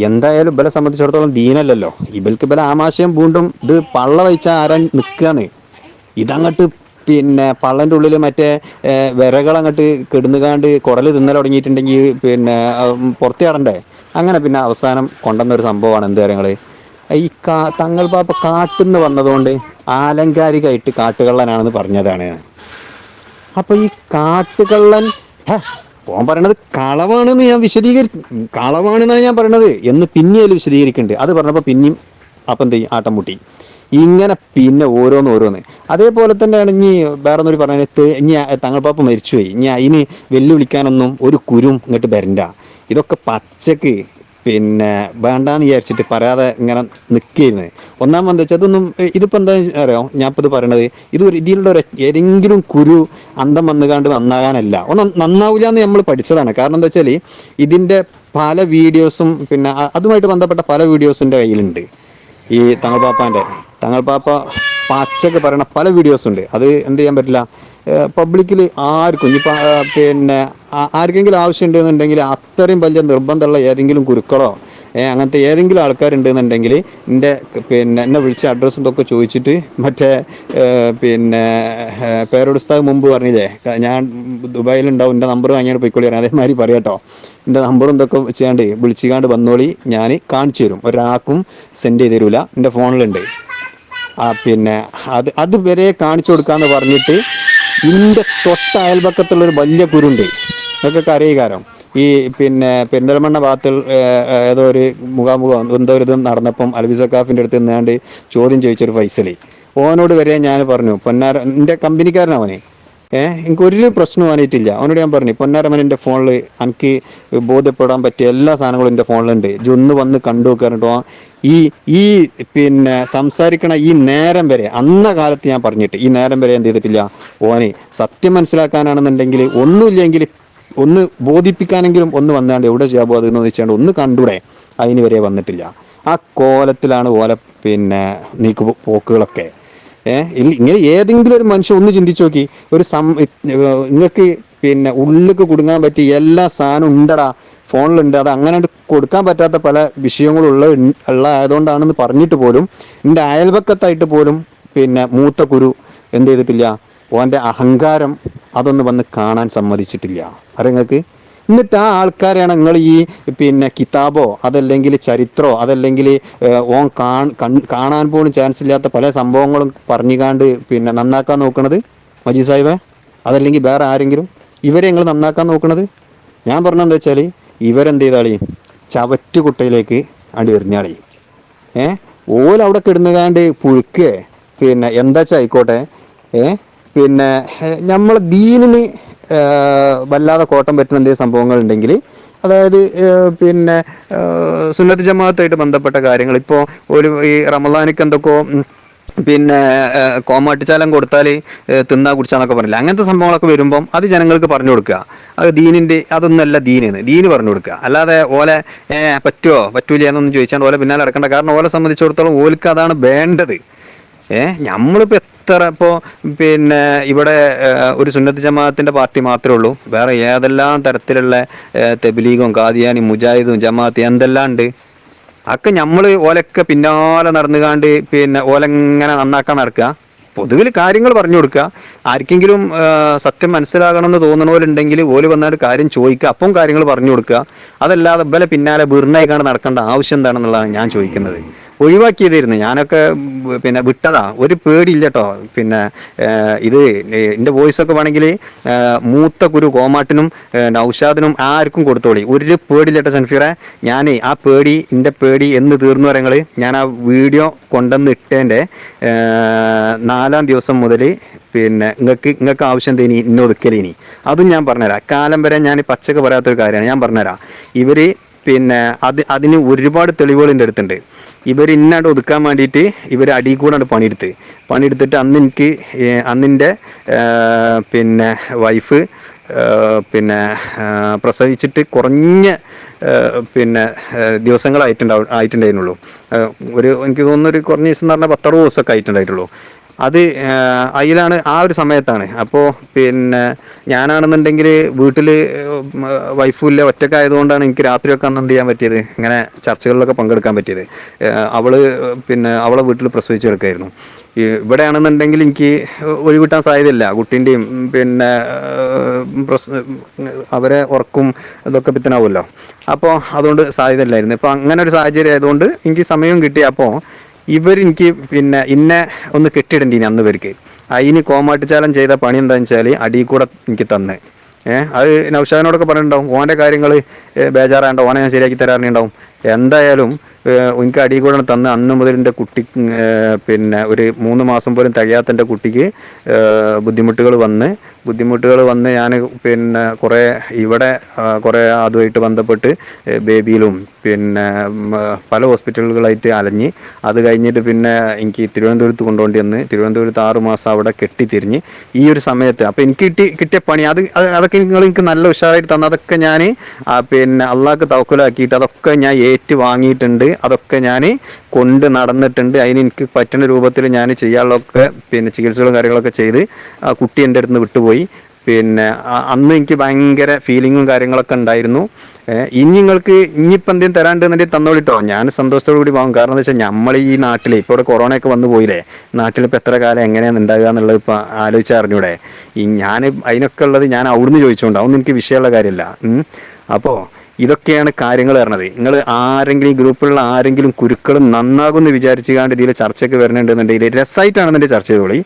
എന്തായാലും ഇവരെ സംബന്ധിച്ചിടത്തോളം ദീനല്ലല്ലോ, ഇവർക്ക് ഇവരെ ആമാശയം വീണ്ടും ഇത് പള്ള വഹിച്ചാൽ ആരാൻ നിൽക്കുകയാണ്. ഇതങ്ങോട്ട് പിന്നെ പള്ളൻ്റെ ഉള്ളിൽ മറ്റേ വിരകളങ്ങോട്ട് കിടന്നുകാണ്ട് കുടൽ തിന്നൽ തുടങ്ങിയിട്ടുണ്ടെങ്കിൽ പിന്നെ പുറത്ത് ചാടണ്ടേ. അങ്ങനെ പിന്നെ അവസാനം കൊണ്ടുവന്നൊരു സംഭവമാണ് എന്ത് കാര്യങ്ങൾ, ഈ തങ്ങൾ പാപ്പ കാട്ടിൽ നിന്ന് വന്നതുകൊണ്ട് ആലങ്കാരികമായിട്ട് കാട്ടുകള്ളനാണെന്ന് പറഞ്ഞതാണ്. അപ്പോൾ ഈ കാട്ടുകള്ളൻ ഓൻ പറയണത് കളവാണെന്ന് ഞാൻ കളവാണെന്നാണ് ഞാൻ പറയണത് എന്ന് പിന്നെയും വിശദീകരിക്കുന്നുണ്ട്. അത് പറഞ്ഞപ്പോൾ പിന്നെയും അപ്പം എന്ത് ചെയ്യും, ആട്ടം മുട്ടി. ഇങ്ങനെ പിന്നെ ഓരോന്ന് അതേപോലെ തന്നെയാണ് ഇനി വേറെ ഒന്നൊരു പറഞ്ഞത്, ഇനി തങ്ങൾ പാപ്പ മരിച്ചുപോയി, ഇനി അതിന് വെല്ലുവിളിക്കാനൊന്നും ഒരു കുരും ഇങ്ങോട്ട് വരണ്ട. ഇതൊക്കെ പച്ചക്ക് പിന്നെ വേണ്ടാന്ന് വിചാരിച്ചിട്ട് പറയാതെ ഇങ്ങനെ നിൽക്കുന്നത്. ഒന്നാമത് എന്താ വെച്ചാൽ അതൊന്നും ഇതിപ്പോൾ എന്താ അറിയാം, ഞാൻ ഇപ്പോൾ ഇത് പറയണത് ഇതിലുള്ള ഏതെങ്കിലും കുരു അന്തം വന്നുകാണ്ട് നന്നാകാനല്ല, നന്നാവില്ല എന്ന് നമ്മൾ പഠിച്ചതാണ്. കാരണം എന്താ വെച്ചാൽ ഇതിൻ്റെ പല വീഡിയോസും പിന്നെ അതുമായിട്ട് ബന്ധപ്പെട്ട പല വീഡിയോസിൻ്റെ കയ്യിലുണ്ട്. ഈ തങ്ങൾ പാപ്പ പച്ചക്ക് പറയണ പല വീഡിയോസുണ്ട്. അത് എന്ത് ചെയ്യാൻ പറ്റില്ല, പബ്ലിക്കിൽ ആർക്കും ഇപ്പം പിന്നെ ആർക്കെങ്കിലും ആവശ്യമുണ്ടെന്നുണ്ടെങ്കിൽ അത്രയും വലിയ നിർബന്ധമുള്ള ഏതെങ്കിലും കുരുക്കളോ അങ്ങനത്തെ ഏതെങ്കിലും ആൾക്കാരുണ്ടെന്നുണ്ടെങ്കിൽ എന്നെ വിളിച്ച അഡ്രസ്സും ഇതൊക്കെ ചോദിച്ചിട്ട് മറ്റേ പിന്നെ പേരോടുസ്താവ് മുമ്പ് പറഞ്ഞില്ലേ ഞാൻ ദുബായിലുണ്ടാവും, എൻ്റെ നമ്പർ വാങ്ങിയാണ് പോയിക്കോളി പറയാം, അതേമാതിരി പറയാം കേട്ടോ. എൻ്റെ നമ്പറും ഇതൊക്കെ ചെയ്യാണ്ട് വിളിച്ചുകാണ്ട് വന്നോളി, ഞാൻ കാണിച്ചു തരും, ഒരാൾക്കും സെൻഡ് ചെയ്ത് തരൂല, എൻ്റെ ഫോണിലുണ്ട്. പിന്നെ അത് വരെ കാണിച്ചു കൊടുക്കാമെന്ന് പറഞ്ഞിട്ട് ഇതിൻ്റെ തൊട്ട അയൽപക്കത്തുള്ളൊരു വലിയ കുരുണ്ട്, ഇതൊക്കെ അറിയുകാരം. ഈ പിന്നെ പെരിന്തൽമണ്ണ ഭാഗത്തിൽ ഏതോ ഒരു മുഖാമുഖം എന്തോ ഒരു ഇത് നടന്നപ്പം അൽവി സക്കാഫിൻ്റെ അടുത്ത് നിന്നാണ്ട് ചോദ്യം ചോദിച്ചൊരു ഫൈസൽ, ഓനോട് വരെ ഞാൻ പറഞ്ഞു, പൊന്നാര എൻ്റെ കമ്പനിക്കാരനവനെ, എനിക്ക് ഒരു പ്രശ്നം ആയിട്ടില്ല. അവനോട് ഞാൻ പറഞ്ഞു, പൊന്നാരമ്മൻ എൻ്റെ ഫോണിൽ എനിക്ക് ബോധ്യപ്പെടാൻ പറ്റിയ എല്ലാ സാധനങ്ങളും എൻ്റെ ഫോണിലുണ്ട്, ഇജ്ജ് ഒന്ന് വന്ന് കണ്ടു നോക്കാറുണ്ടോ. ഈ ഈ പിന്നെ സംസാരിക്കണ ഈ നേരം വരെ അന്ന കാലത്ത് ഞാൻ പറഞ്ഞിട്ട് ഈ നേരം വരെ എന്ത് ചെയ്തിട്ടില്ല. ഓനെ സത്യം മനസ്സിലാക്കാനാണെന്നുണ്ടെങ്കിൽ ഒന്നുമില്ലെങ്കിൽ ഒന്ന് ബോധിപ്പിക്കാനെങ്കിലും ഒന്ന് വന്നാണ്ട് എവിടെ ചെയ്യാബോ അതെന്ന് വെച്ചാണ്ട് ഒന്ന് കണ്ടൂടെ, അതിന് വരെ വന്നിട്ടില്ല. ആ കോലത്തിലാണ് ഓലെ പിന്നെ പോക്കുകളൊക്കെ. ഇങ്ങനെ ഏതെങ്കിലും ഒരു മനുഷ്യൻ ഒന്ന് ചിന്തിച്ചു നോക്കി, ഒരു നിങ്ങൾക്ക് പിന്നെ ഉള്ളിലേക്ക് കുടുങ്ങാൻ പറ്റിയ എല്ലാ സാധനവും ഉണ്ടടാ ഫോണിലുണ്ട്. അത് അങ്ങനെ കൊടുക്കാൻ പറ്റാത്ത പല വിഷയങ്ങളും ഉള്ള ആയതുകൊണ്ടാണെന്ന് പറഞ്ഞിട്ട് പോലും എൻ്റെ അയൽപക്കത്തായിട്ട് പോലും പിന്നെ മൂത്ത കുരു എന്ത് ചെയ്തിട്ടില്ല, ഓൻ്റെ അഹങ്കാരം അതൊന്ന് വന്ന് കാണാൻ സമ്മതിച്ചിട്ടില്ല. അറിയങ്ങൾക്ക്. എന്നിട്ട് ആ ആൾക്കാരെയാണ് നിങ്ങൾ ഈ പിന്നെ കിതാബോ അതല്ലെങ്കിൽ ചരിത്രമോ അതല്ലെങ്കിൽ ഓൻ കാണാൻ പോലും ചാൻസ് ഇല്ലാത്ത പല സംഭവങ്ങളും പറഞ്ഞുകാണ്ട് പിന്നെ നന്നാക്കാൻ നോക്കണത്. മജീദ് സാഹിബേ, അതല്ലെങ്കിൽ വേറെ ആരെങ്കിലും ഇവരെ നിങ്ങൾ നന്നാക്കാൻ നോക്കണത്. ഞാൻ പറഞ്ഞെന്താ വെച്ചാൽ ഇവരെന്ത് ചെയ്താളി, ചവറ്റുകുട്ടയിലേക്ക് അടി എറിഞ്ഞാളി. ഓലവിടെ കിടന്നുകാണ്ട് പുഴുക്കേ പിന്നെ എന്താ വെച്ചാൽ ആയിക്കോട്ടെ. പിന്നെ നമ്മളെ ദീനിന് വല്ലാതെ കോട്ടം പറ്റുന്ന എന്തെങ്കിലും സംഭവങ്ങൾ ഉണ്ടെങ്കിൽ, അതായത് പിന്നെ സുന്നത്ത് ജമാഅത്തായിട്ട് ബന്ധപ്പെട്ട കാര്യങ്ങൾ, ഇപ്പോൾ ഈ റമദാനിക്ക് എന്തൊക്കെയോ പിന്നെ കോമാട്ടിച്ചാലം കൊടുത്താൽ തിന്നാ കുടിച്ചാന്നൊക്കെ പറഞ്ഞില്ല, അങ്ങനത്തെ സംഭവങ്ങളൊക്കെ വരുമ്പം അത് ജനങ്ങൾക്ക് പറഞ്ഞു കൊടുക്കുക. അത് ദീനിൻ്റെ അതൊന്നല്ല ദീന് പറഞ്ഞു കൊടുക്കുക. അല്ലാതെ ഓലെ പറ്റുമോ പറ്റൂല എന്നൊന്നും ചോദിച്ചാൽ ഓലെ പിന്നാലെ നടക്കേണ്ട. കാരണം ഓലെ സംബന്ധിച്ചിടത്തോളം ഓൽക്ക് അതാണ് വേണ്ടത്. നമ്മളിപ്പോൾ എത്ര ഇപ്പോൾ പിന്നെ ഇവിടെ ഒരു സുന്നത്ത് ജമാഅത്തിൻ്റെ പാർട്ടി മാത്രമേ ഉള്ളൂ, വേറെ ഏതെല്ലാം തരത്തിലുള്ള തെബ്ലീഗും ഖാദിയാനി മുജാഹിദും ജമാഅത്ത് എന്തെല്ലാം ഉണ്ട്. അതൊക്കെ നമ്മൾ ഓലൊക്കെ പിന്നാലെ നടന്നുകാണ്ട് പിന്നെ ഓലെങ്ങനെ നന്നാക്കാൻ നടക്കുക. പൊതുവിൽ കാര്യങ്ങൾ പറഞ്ഞു കൊടുക്കുക. ആർക്കെങ്കിലും സത്യം മനസ്സിലാകണമെന്ന് തോന്നണവരുണ്ടെങ്കിൽ ഓല് വന്നിട്ട് കാര്യം ചോദിക്കുക, അപ്പം കാര്യങ്ങൾ പറഞ്ഞു കൊടുക്കുക. അതല്ലാതെ ഇവലെ പിന്നാലെ ബിർണായിക്കാണ്ട് നടക്കേണ്ട ആവശ്യം എന്താണെന്നുള്ളതാണ് ഞാൻ ചോദിക്കുന്നത്. ഒഴിവാക്കിയതായിരുന്നു. ഞാനൊക്കെ പിന്നെ വിട്ടതാ, ഒരു പേടിയില്ല കേട്ടോ. പിന്നെ ഇത് എൻ്റെ വോയിസൊക്കെ വേണമെങ്കിൽ മൂത്ത കുരു കോമാട്ടിനും നൗഷാദിനും ആർക്കും കൊടുത്തോളി, ഒരു പേടിയില്ല കേട്ടോ സൻഫീറെ. ഞാൻ ആ പേടി എൻ്റെ പേടി എന്ന് തീർന്നു പറയങ്ങൾ. ഞാൻ ആ വീഡിയോ കൊണ്ടുവന്ന് ഇട്ടതിൻ്റെ 4-ാം ദിവസം മുതൽ പിന്നെ നിങ്ങൾക്ക് ആവശ്യം എന്തേനി ഇന്നെ ഒതുക്കലേനി അതും ഞാൻ പറഞ്ഞുതരാം. കാലം വരെ ഞാൻ പച്ചക്ക് പറയാത്തൊരു കാര്യമാണ് ഞാൻ പറഞ്ഞുതരാം. ഇവർ പിന്നെ അതിന് ഒരുപാട് തെളിവുകൾ എൻ്റെ അടുത്തുണ്ട്. ഇവർ ഇന്നാണ്ട് ഒതുക്കാൻ വേണ്ടിയിട്ട് ഇവർ അടിയിൽ കൂടാണ്ട് പണിയെടുത്തിട്ട് അന്നിൻ്റെ പിന്നെ വൈഫ് പിന്നെ പ്രസവിച്ചിട്ട് കുറഞ്ഞ പിന്നെ ആയിട്ടുണ്ടായിരുന്നുള്ളൂ. എനിക്ക് തോന്നുന്നു ഒരു കുറഞ്ഞ ദിവസം എന്ന് പറഞ്ഞാൽ 10-60 ദിവസമൊക്കെ ആയിട്ടുണ്ടായിട്ടുള്ളൂ. അത് അതിലാണ് ആ ഒരു സമയത്താണ്. അപ്പോൾ പിന്നെ ഞാനാണെന്നുണ്ടെങ്കിൽ വീട്ടിൽ വൈഫും ഇല്ല, ഒറ്റക്കായതുകൊണ്ടാണ് എനിക്ക് രാത്രിയൊക്കെ അന്ന് എന്ത് ചെയ്യാൻ പറ്റിയത്, ഇങ്ങനെ ചർച്ചകളിലൊക്കെ പങ്കെടുക്കാൻ പറ്റിയത്. പിന്നെ അവളെ വീട്ടിൽ പ്രസവിച്ചെടുക്കായിരുന്നു. ഇവിടെ ആണെന്നുണ്ടെങ്കിൽ എനിക്ക് ഒഴിവിട്ടാൻ സാധ്യതയില്ല. കുട്ടീൻ്റെയും പിന്നെ അവരെ ഉറക്കും ഇതൊക്കെ പിത്തനാവുമല്ലോ. അപ്പോൾ അതുകൊണ്ട് സാധ്യത ഇല്ലായിരുന്നു. ഇപ്പോൾ അങ്ങനെ ഒരു സാഹചര്യം ആയതുകൊണ്ട് എനിക്ക് സമയവും കിട്ടി. അപ്പോൾ എനിക്ക് പിന്നെ ഇന്നെ ഒന്ന് കെട്ടിയിടേണ്ടിനി അന്ന് പേർക്ക്. അതിന് കോമാട്ടിച്ചാലം ചെയ്ത പണി എന്താണെന്ന് വെച്ചാൽ അടിയിൽ കൂടെ എനിക്ക് തന്ന് അത് നൗഷാദിനോടൊക്കെ പറഞ്ഞിട്ടുണ്ടാവും. ഓൻ്റെ കാര്യങ്ങൾ ബേജാറാണ്ട് ഓനെ ഞാൻ ശരിയാക്കി തരാറുണ്ടാവും. എന്തായാലും എനിക്ക് അടിയിൽ കൂടെ തന്ന് അന്ന് മുതൽ എൻ്റെ കുട്ടി പിന്നെ ഒരു 3 മാസം പോലും തികയാത്ത എൻ്റെ കുട്ടിക്ക് ബുദ്ധിമുട്ടുകൾ വന്ന് ഞാൻ പിന്നെ ഇവിടെ കുറേ അതുമായിട്ട് ബന്ധപ്പെട്ട് ബേബിയിലും പിന്നെ പല ഹോസ്പിറ്റലുകളായിട്ട് അലഞ്ഞ് അത് കഴിഞ്ഞിട്ട് പിന്നെ എനിക്ക് തിരുവനന്തപുരത്ത് കൊണ്ടുപോകേണ്ടി വന്ന് തിരുവനന്തപുരത്ത് 6 മാസം അവിടെ കെട്ടിത്തിരിഞ്ഞ് ഈ ഒരു സമയത്ത് അപ്പോൾ എനിക്ക് കിട്ടിയ പണി അതൊക്കെ എനിക്ക് നല്ല ഉഷാറായിട്ട് തന്നു. അതൊക്കെ ഞാൻ പിന്നെ അള്ളാഹ്ക്ക് തവക്കുലാക്കിയിട്ട് അതൊക്കെ ഞാൻ വാങ്ങിയിട്ടുണ്ട്. അതൊക്കെ ഞാൻ കൊണ്ട് നടന്നിട്ടുണ്ട്. അതിന് എനിക്ക് പറ്റുന്ന രൂപത്തിൽ ഞാൻ ചെയ്യാനുള്ളതൊക്കെ പിന്നെ ചികിത്സകളും കാര്യങ്ങളൊക്കെ ചെയ്ത് ആ കുട്ടി എൻ്റെ അടുത്ത് നിന്ന് വിട്ടുപോയി. പിന്നെ അന്ന് എനിക്ക് ഭയങ്കര ഫീലിങ്ങും കാര്യങ്ങളൊക്കെ ഉണ്ടായിരുന്നു. ഇനിയിപ്പോൾ എന്തെങ്കിലും തരാണ്ടെന്നുണ്ടെങ്കിൽ തന്നോളിട്ടോ, ഞാൻ സന്തോഷത്തോടു കൂടി വാങ്ങും. കാരണം എന്താ വെച്ചാൽ നമ്മൾ ഈ നാട്ടിൽ ഇപ്പോൾ ഇവിടെ കൊറോണയൊക്കെ വന്നു പോയില്ലേ, നാട്ടിലിപ്പോൾ എത്ര കാലം എങ്ങനെയാണ് ഉണ്ടാകുക എന്നുള്ളത് ഇപ്പോൾ ആലോചിച്ചറിഞ്ഞൂടെ. ഞാൻ അതിനൊക്കെ ഉള്ളത് ഞാൻ അവിടുന്ന് ചോദിച്ചുകൊണ്ട് അതൊന്നും എനിക്ക് വിഷയമുള്ള കാര്യമല്ല. അപ്പോൾ ഇതൊക്കെയാണ് കാര്യങ്ങൾ പറഞ്ഞത്. നിങ്ങൾ ആരെങ്കിലും ഈ ഗ്രൂപ്പിലുള്ള ആരെങ്കിലും കുരുക്കളും നന്നാകുമെന്ന് വിചാരിച്ചുകൊണ്ട് ഇതിൽ ചർച്ചയ്ക്ക് വരണുണ്ടെന്നുണ്ടെങ്കിൽ രസമായിട്ടാണെന്നുണ്ടെങ്കിൽ ചർച്ച ചെയ്തോളി,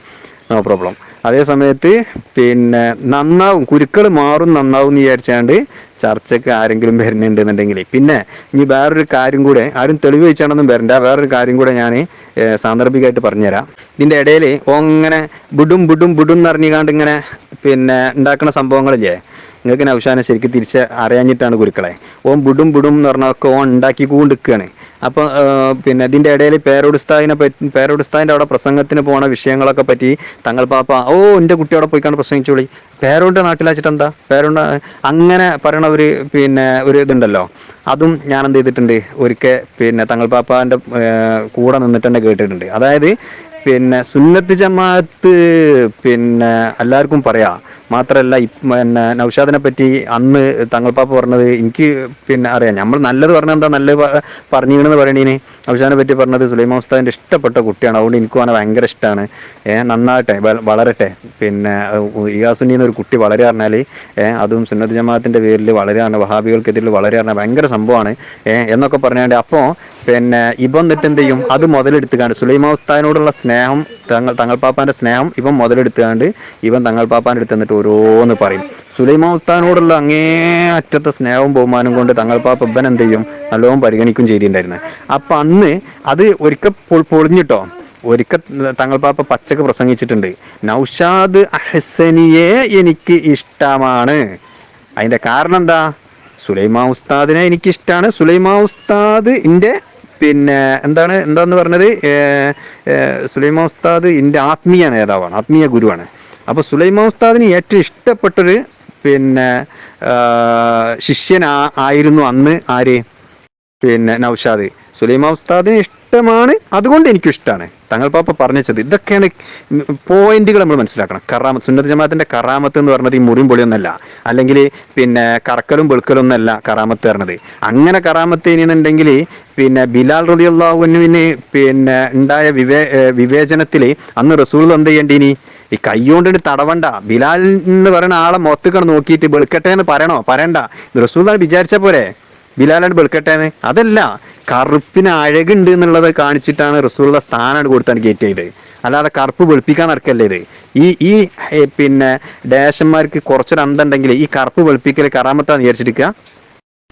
നോ പ്രോബ്ലം. അതേ സമയത്ത് പിന്നെ നന്നാവും, കുരുക്കൾ മാറും, നന്നാവും എന്ന് വിചാരിച്ചാണ്ട് ചർച്ചയ്ക്ക് ആരെങ്കിലും വരുന്നുണ്ടെന്നുണ്ടെങ്കിൽ, പിന്നെ ഇനി വേറൊരു കാര്യം കൂടെ, ആരും തെളിവ് വെച്ചാണെന്നും വരണ്ട, വേറൊരു കാര്യം കൂടെ ഞാൻ സാന്ദർഭികമായിട്ട് പറഞ്ഞുതരാം. ഇതിൻ്റെ ഇടയിൽ ഓങ്ങനെ ബുഡും ബുഡും ബുഡും എന്ന് അറിഞ്ഞുകാണ്ട് ഇങ്ങനെ പിന്നെ ഉണ്ടാക്കുന്ന സംഭവങ്ങളില്ലേ, നിങ്ങൾക്ക് നൗഷാനെ ശരിക്കും തിരിച്ച് അറിയാഞ്ഞിട്ടാണ് ഗുരുക്കളെ. ഓൻ ബുഡും ബുഡും എന്ന് പറഞ്ഞൊക്കെ ഓൻ ഉണ്ടാക്കിക്കൊണ്ടിരിക്കുകയാണ്. അപ്പോൾ പിന്നെ ഇതിൻ്റെ ഇടയിൽ പേരോടുസ്താദിൻ്റെ അവിടെ പ്രസംഗത്തിന് പോണ വിഷയങ്ങളൊക്കെ പറ്റി തങ്ങൾ പാപ്പ എൻ്റെ കുട്ടി അവിടെ പോയിക്കാണ്ട് പ്രസംഗിച്ചോളി, പേരോൻ്റെ നാട്ടിലാച്ചിട്ട് എന്താ പേരോണ്ട അങ്ങനെ പറയണ ഒരു പിന്നെ ഒരു ഇതുണ്ടല്ലോ. അതും ഞാൻ എന്ത് ചെയ്തിട്ടുണ്ട്, ഒരിക്കൽ പിന്നെ തങ്ങൾ പാപ്പാൻ്റെ കൂടെ നിന്നിട്ട് തന്നെ കേട്ടിട്ടുണ്ട്. അതായത് പിന്നെ സുന്നത്ത് ജമാഅത്ത് പിന്നെ എല്ലാവർക്കും പറയാം, മാത്രമല്ല പിന്നെ നൗഷാദിനെ പറ്റി അന്ന് തങ്ങൾ പാപ്പ പറഞ്ഞത് എനിക്ക് പിന്നെ അറിയാം. നമ്മൾ നല്ലത് പറഞ്ഞാൽ എന്താ നല്ലത് പറഞ്ഞിരുന്നെന്ന് പറയണീന്. നൗഷാദിനെ പറ്റി പറഞ്ഞത് സുലൈമാൻ ഉസ്താദിൻ്റെ ഇഷ്ടപ്പെട്ട കുട്ടിയാണ്, അതുകൊണ്ട് എനിക്കും അവനെ ഭയങ്കര ഇഷ്ടമാണ്, നന്നാകട്ടെ വളരട്ടെ, പിന്നെ ഇയാസുന്നി എന്നൊരു കുട്ടി വളരെ പറഞ്ഞാൽ അതും സുന്നത്ത് ജമാഅത്തിൻ്റെ പേരിൽ വളരെയാണ്, വഹാബികൾക്കെതിരിൽ വളരെ പറഞ്ഞാൽ ഭയങ്കര സംഭവമാണ് എന്നൊക്കെ പറഞ്ഞാണ്ട്. അപ്പോൾ പിന്നെ ഇവൻ എന്നിട്ട് എന്ത് ചെയ്യും, അത് മുതലെടുത്തുകാണ്ട് സുലൈമാൻ ഉസ്താദിനോടുള്ള സ്നേഹം, തങ്ങൾ പാപ്പാൻ്റെ സ്നേഹം ഇവൻ മുതലെടുത്തുകാണ്ട് ഇവൻ തങ്ങൾ പാപ്പാൻ്റെ അടുത്ത് എന്നിട്ട് ഓരോന്ന് പറയും. സുലൈമാൻ ഉസ്താദിനോടുള്ള അങ്ങേ അറ്റത്തെ സ്നേഹവും ബഹുമാനം കൊണ്ട് തങ്ങൾ പാപ്പ ഇവൻ എന്ത് ചെയ്യും, നല്ലോണം പരിഗണിക്കും ചെയ്തിട്ടുണ്ടായിരുന്നത്. അപ്പം അന്ന് അത് ഒരിക്കൽ പൊളിഞ്ഞിട്ടോ, ഒരിക്കൽ തങ്ങൾ പാപ്പ പച്ചക്ക് പ്രസംഗിച്ചിട്ടുണ്ട്, നൗഷാദ് അഹ്സനിയെ എനിക്ക് ഇഷ്ടമാണ്. അതിൻ്റെ കാരണം എന്താ, സുലൈമാൻ ഉസ്താദിനെ എനിക്കിഷ്ടമാണ്, സുലൈമാൻ ഉസ്താദ് എൻ്റെ പിന്നെ എന്താന്ന് പറഞ്ഞത്, സുലൈമാൻ ഉസ്താദ് എൻ്റെ ആത്മീയ നേതാവാണ്, ആത്മീയ ഗുരുവാണ്. അപ്പോൾ സുലൈമാൻ ഉസ്താദിന് ഏറ്റവും ഇഷ്ടപ്പെട്ടൊരു പിന്നെ ശിഷ്യനായിരുന്നു അന്ന് ആര്, പിന്നെ നൗഷാദ്. സുലൈമാൻ ഉസ്താദിന് ഇഷ്ടമാണ്, അതുകൊണ്ട് എനിക്കും ഇഷ്ടമാണ്. തങ്ങൾ പാപ്പ പറഞ്ഞത് ഇതൊക്കെയാണ് പോയിന്റുകൾ നമ്മൾ മനസ്സിലാക്കണം. കറാമത്ത്, സുന്നത്ത് ജമാഅത്തിന്റെ കറാമത്ത് എന്ന് പറഞ്ഞത് ഈ മുറിയും പൊളിയൊന്നല്ല, അല്ലെങ്കിൽ പിന്നെ കറക്കലും വെളുക്കലും ഒന്നല്ല കറാമത്ത് പറഞ്ഞത്. അങ്ങനെ കറാമത്ത് ഇനിയെന്നുണ്ടെങ്കിൽ പിന്നെ ബിലാൽ റളിയല്ലാഹു അൻഹുവിന് പിന്നെ ഉണ്ടായ വിവേചനത്തിൽ അന്ന് റസൂൽ എന്ത് ചെയ്യേണ്ടിനി, ഈ കൈകൊണ്ടിട്ട് തടവണ്ട, ബിലാൽ എന്ന് പറയുന്ന ആളെ മൊത്തക്കണ് നോക്കിയിട്ട് വെളുക്കട്ടെ എന്ന് പറയണ്ട, റസൂൽ വിചാരിച്ച പോലെ ബിലാലാണ് വെളുക്കട്ടെ എന്ന്. അതല്ല, കറുപ്പിന് അഴകുണ്ട് എന്നുള്ളത് കാണിച്ചിട്ടാണ് റസൂലുള്ള സ്ഥാനമാണ് കൊടുത്താണ് ഗേറ്റ് ചെയ്തത്. അല്ലാതെ കറുപ്പ് വെളുപ്പിക്കാൻ നടക്കല്ലേ ഇത്. ഈ പിന്നെ ഡേശന്മാർക്ക് കുറച്ചൊരു അന്തണ്ടെങ്കിൽ ഈ കറുപ്പ് വെളുപ്പിക്കൽ കറാമത്താന്ന് വിചാരിച്ചിരിക്കുക.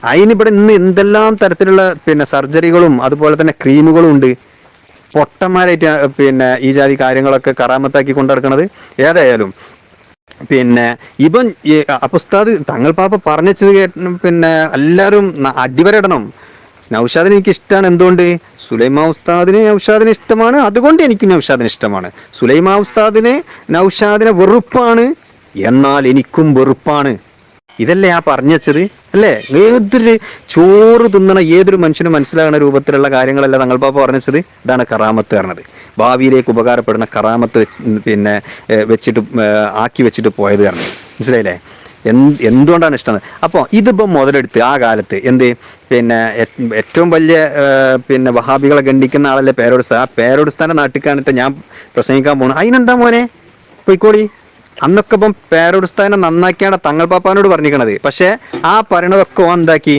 അതിനിവിടെ ഇന്ന് എന്തെല്ലാം തരത്തിലുള്ള പിന്നെ സർജറികളും അതുപോലെ തന്നെ ക്രീമുകളും ഉണ്ട്. പൊട്ടന്മാരായിട്ട് പിന്നെ ഈ ജാതി കാര്യങ്ങളൊക്കെ കറാമത്താക്കി കൊണ്ടിടക്കണത്. ഏതായാലും പിന്നെ ഇവൻ ഉസ്താദ് തങ്ങൾ പാപ്പ പറഞ്ഞത് പിന്നെ എല്ലാവരും അടിവരയിടണം. നൗഷാദിന് എനിക്ക് ഇഷ്ടമാണ്, എന്തുകൊണ്ട്, സുലൈമാൻ ഉസ്താദിന് നൗഷാദിന് ഇഷ്ടമാണ്, അതുകൊണ്ട് എനിക്ക് നൗഷാദിന് ഇഷ്ടമാണ്. സുലൈമാൻ ഉസ്താദിന് നൗഷാദിനെ വെറുപ്പാണ്, എന്നാൽ എനിക്കും വെറുപ്പാണ്. ഇതല്ലേ ആ പറഞ്ഞത് അല്ലേ? ഏതൊരു ചോറ് തിന്നണ ഏതൊരു മനുഷ്യനും മനസ്സിലാകുന്ന രൂപത്തിലുള്ള കാര്യങ്ങളല്ല തങ്ങൾ പാപ്പ പറഞ്ഞത്. ഇതാണ് കറാമത്ത് പറഞ്ഞത്. ഭാവിയിലേക്ക് ഉപകാരപ്പെടുന്ന കറാമത്ത് പിന്നെ ആക്കി വെച്ചിട്ട് പോയത് കാരണം മനസ്സിലായില്ലേ? എന്തുകൊണ്ടാണ് ഇഷ്ടം. അപ്പോൾ ഇതിപ്പോൾ മുതലെടുത്ത് ആ കാലത്ത് പിന്നെ ഏറ്റവും വലിയ പിന്നെ വഹാബികളെ ഗണ്ഡിക്കുന്ന ആളല്ലേ പേരോടുസ്ഥാൻ. ആ പേരോടുസ്ഥാൻ്റെ നാട്ടിൽ കാണിട്ട് ഞാൻ പ്രസംഗിക്കാൻ പോകണം. അതിനെന്താ മോനെ പോയിക്കോളി. അന്നൊക്കെ ഇപ്പം പേരോടുസ്ഥാനെ നന്നാക്കിയാണ് തങ്ങൾ പാപ്പാനോട് പറഞ്ഞിരിക്കണത്. പക്ഷേ ആ പറയണതൊക്കെ ഓൻ എന്താക്കി,